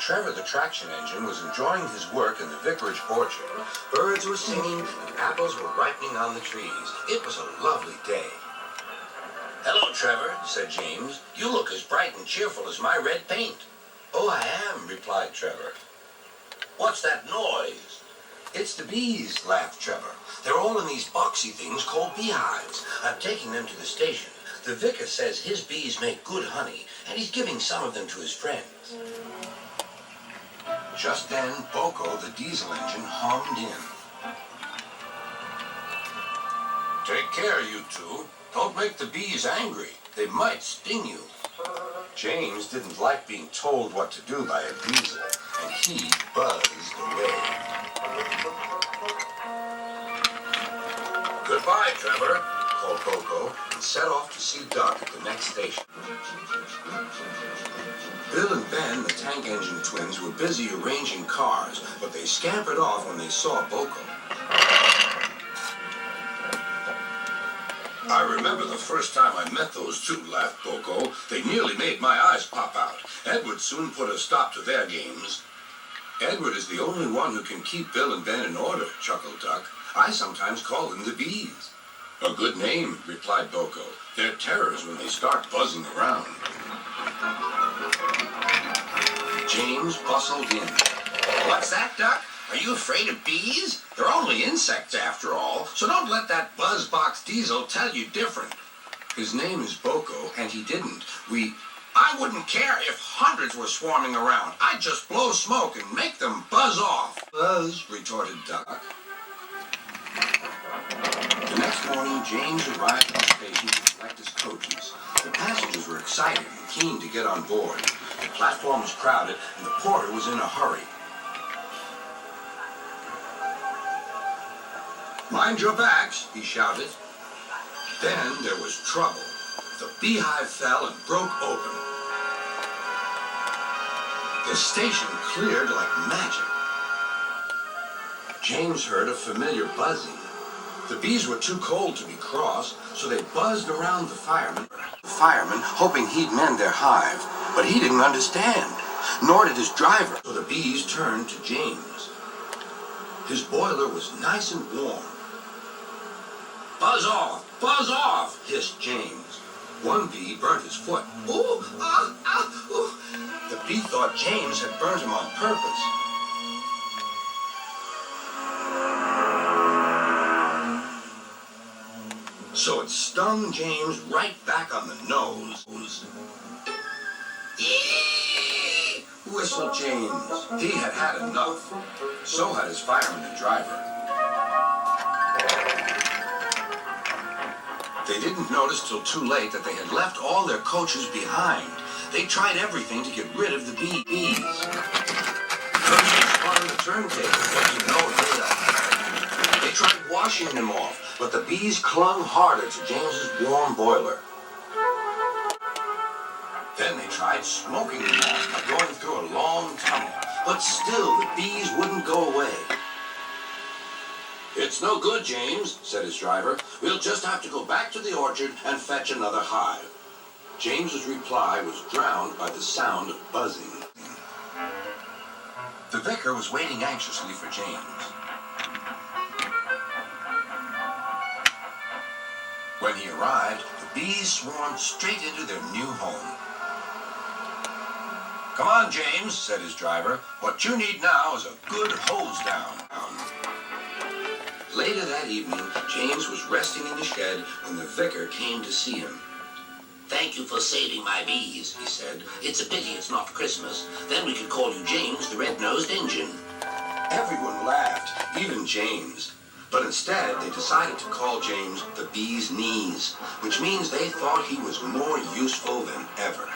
Trevor the traction engine was enjoying his work in the vicarage orchard. Birds were singing and apples were ripening on the trees. It was a lovely day. "Hello, Trevor," said James. "You look as bright and cheerful as my red paint." "Oh, I am," replied Trevor. "What's that noise?" "It's the bees," laughed Trevor. "They're all in these boxy things called beehives. I'm taking them to the station. The vicar says his bees make good honey, and he's giving some of them to his friends." Just then, Boko, the diesel engine, hummed in. "Take care, you two. Don't make the bees angry. They might sting you." James didn't like being told what to do by a diesel, and he buzzed away. "Goodbye, Trevor," called Boko, and set off to see Duck at the next station. Bill and Ben, the tank engine twins, were busy arranging cars, but they scampered off when they saw Boko. "I remember the first time I met those two," laughed Boko. "They nearly made my eyes pop out. Edward soon put a stop to their games." "Edward is the only one who can keep Bill and Ben in order," chuckled Duck. "I sometimes call them the bees." "A good name," replied Boko. "They're terrors when they start buzzing around." James bustled in. "What's that, Duck? Are you afraid of bees? They're only insects after all, so don't let that buzzbox diesel tell you different." "His name is Boko, and he didn't. I wouldn't care if hundreds were swarming around. I'd just blow smoke and make them buzz off." "Buzz," retorted Duck. The next morning, James arrived at the station to collect his coaches. The passengers were excited and keen to get on board. The platform was crowded, and the porter was in a hurry. "Mind your backs," he shouted. Then there was trouble. The beehive fell and broke open. The station cleared like magic. James heard a familiar buzzing. The bees were too cold to be cross, so they buzzed around the fireman. Hoping he'd mend their hive, but he didn't understand, nor did his driver. So the bees turned to James. His boiler was nice and warm. Buzz off, hissed James. One bee burnt his foot. "Ooh, ooh." The bee thought James had burnt him on purpose. So it stung James right back on the nose. "Eee!" whistled James. He had had enough. So had his fireman and driver. They didn't notice till too late that they had left all their coaches behind. They tried everything to get rid of the bees. Coaches spun the turntable, but to no avail. They tried washing them off, but the bees clung harder to James's warm boiler. Then they tried smoking them off by going through a long tunnel, but still the bees wouldn't go away. "It's no good, James," said his driver. "We'll just have to go back to the orchard and fetch another hive." James's reply was drowned by the sound of buzzing. The vicar was waiting anxiously for James. When he arrived, the bees swarmed straight into their new home. "Come on, James," said his driver. "What you need now is a good hose down." Later that evening, James was resting in the shed when the vicar came to see him. "Thank you for saving my bees," he said. "It's a pity it's not Christmas. Then we could call you James the Red-Nosed Engine." Everyone laughed, even James. But instead, they decided to call James the Bee's Knees, which means they thought he was more useful than ever.